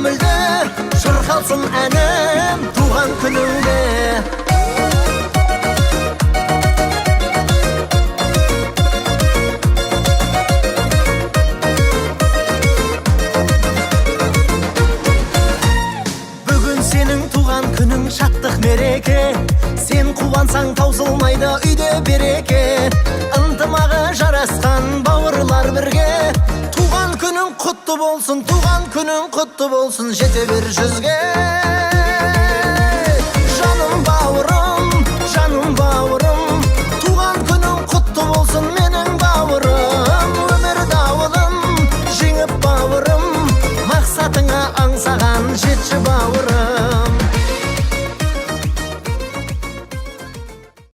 мүлде, шырқалсын әнім туған күніңде. Сенің туған күнің шаттық мереке, сен қуансаң таусылмайды үйде береке. Ынтымағы жарасқан бауырлар бірге, туған күнің құтты болсын, туған күнің құтты болсын, жете бер жүзге.